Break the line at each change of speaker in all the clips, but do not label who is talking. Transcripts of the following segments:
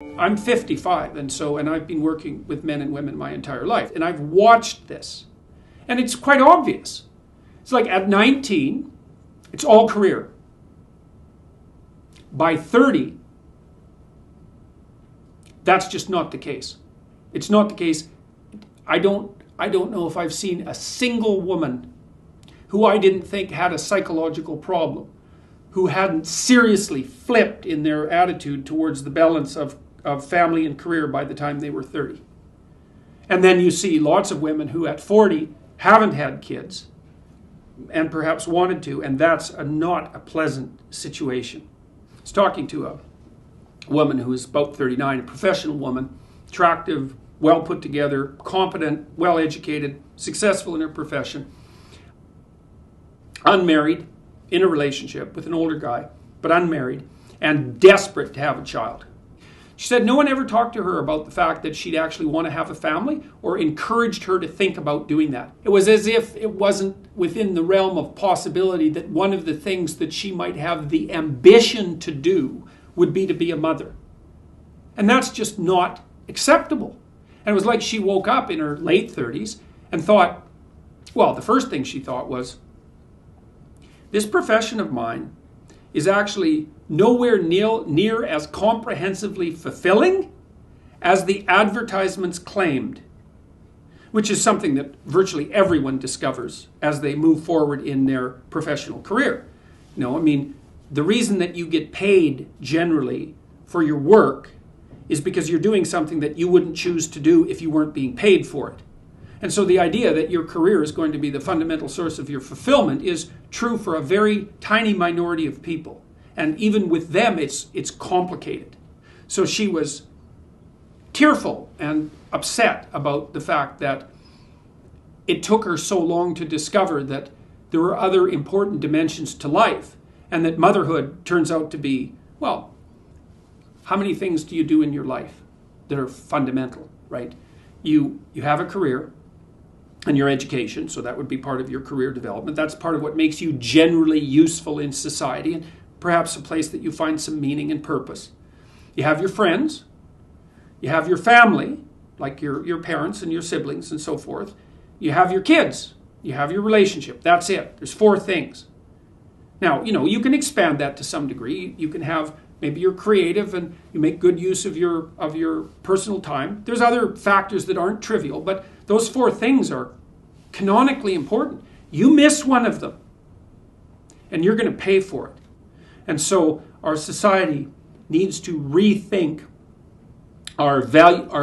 I'm 55, and I've been working with men and women my entire life, and I've watched this, and it's quite obvious. It's like at 19, it's all career. By 30, that's just not the case. It's not the case. I don't know if I've seen a single woman who I didn't think had a psychological problem, who hadn't seriously flipped in their attitude towards the balance of family and career by the time they were 30. And then you see lots of women who at 40 haven't had kids and perhaps wanted to, and that's not a pleasant situation. I was talking to a woman who is about 39, a professional woman, attractive, well put together, competent, well educated, successful in her profession, unmarried, in a relationship with an older guy, but unmarried, and desperate to have a child. She said no one ever talked to her about the fact that she'd actually want to have a family or encouraged her to think about doing that. It was as if it wasn't within the realm of possibility that one of the things that she might have the ambition to do would be to be a mother. And that's just not acceptable. And it was like she woke up in her late 30s and thought, well, the first thing she thought was, this profession of mine is actually nowhere near as comprehensively fulfilling as the advertisements claimed, which is something that virtually everyone discovers as they move forward in their professional career. The reason that you get paid generally for your work is because you're doing something that you wouldn't choose to do if you weren't being paid for it. And so the idea that your career is going to be the fundamental source of your fulfillment is true for a very tiny minority of people. And even with them, it's complicated. So she was tearful and upset about the fact that it took her so long to discover that there were other important dimensions to life, and that motherhood turns out to be, well, how many things do you do in your life that are fundamental, right? You have a career and your education, so that would be part of your career development. That's part of what makes you generally useful in society and perhaps a place that you find some meaning and purpose. You have your friends, you have your family, like your parents and your siblings and so forth. You have your kids, you have your relationship. That's it. There's 4 things. Now, you can expand that to some degree. You can have, maybe you're creative and you make good use of your personal time. There's other factors that aren't trivial, but those 4 things are canonically important. You miss one of them, and you're going to pay for it. And so our society needs to rethink our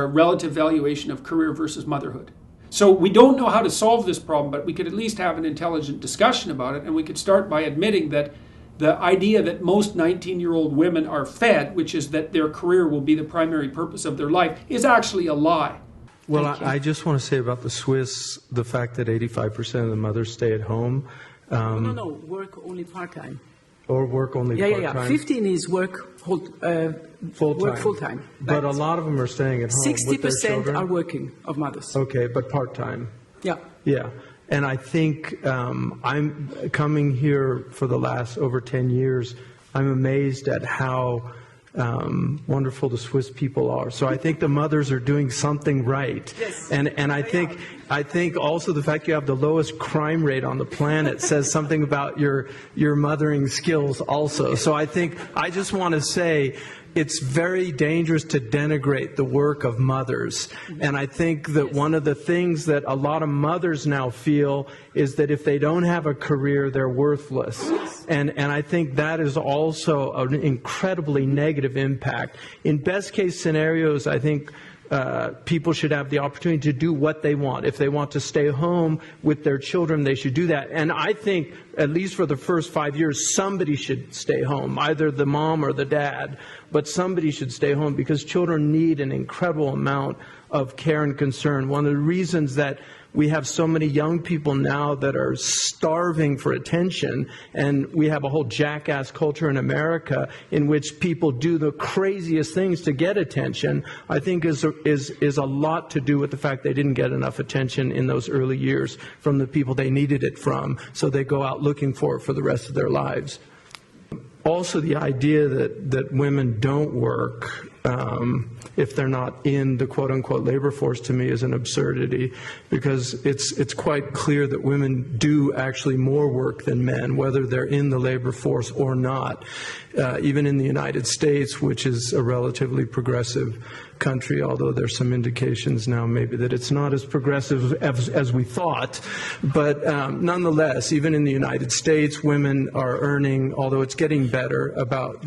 relative valuation of career versus motherhood. So we don't know how to solve this problem, but we could at least have an intelligent discussion about it, and we could start by admitting that the idea that most 19-year-old women are fed, which is that their career will be the primary purpose of their life, is actually a lie.
Well, I just want to say about the Swiss, the fact that 85% of the mothers stay at home.
No, work only part-time.
Or work only part-time?
Yeah. 15 is work full-time.
But a lot of them are staying at home with their children.
60% are working, of mothers.
Okay, but part-time.
Yeah.
Yeah. And I think I'm coming here for the last over 10 years. I'm amazed at how wonderful the Swiss people are. So I think the mothers are doing something right.
Yes.
And I think also the fact you have the lowest crime rate on the planet says something about your mothering skills also. So I just want to say it's very dangerous to denigrate the work of mothers. And I think that one of the things that a lot of mothers now feel is that if they don't have a career, they're worthless. And I think that is also an incredibly negative impact. In best case scenarios, I think people should have the opportunity to do what they want. If they want to stay home with their children, they should do that. And I think, at least for the first 5 years, somebody should stay home, either the mom or the dad. But somebody should stay home because children need an incredible amount of care and concern. One of the reasons that we have so many young people now that are starving for attention, and we have a whole jackass culture in America in which people do the craziest things to get attention, I think is a lot to do with the fact they didn't get enough attention in those early years from the people they needed it from, so they go out looking for it for the rest of their lives. Also, the idea that women don't work if they're not in the quote-unquote labor force, to me is an absurdity, because it's quite clear that women do actually more work than men, whether they're in the labor force or not. Even in the United States, which is a relatively progressive country, although there's some indications now maybe that it's not as progressive as we thought. But nonetheless, even in the United States, women are earning, although it's getting better, about,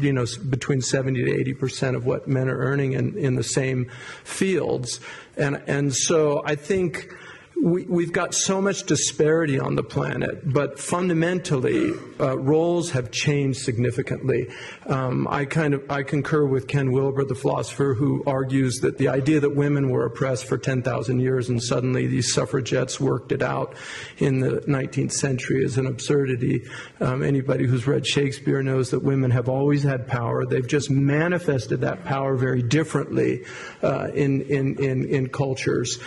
between 70 to 80% of what men are earning in the same fields. And so I think we've got so much disparity on the planet, but fundamentally, roles have changed significantly. I concur with Ken Wilber, the philosopher, who argues that the idea that women were oppressed for 10,000 years and suddenly these suffragettes worked it out in the 19th century is an absurdity. Anybody who's read Shakespeare knows that women have always had power. They've just manifested that power very differently in cultures.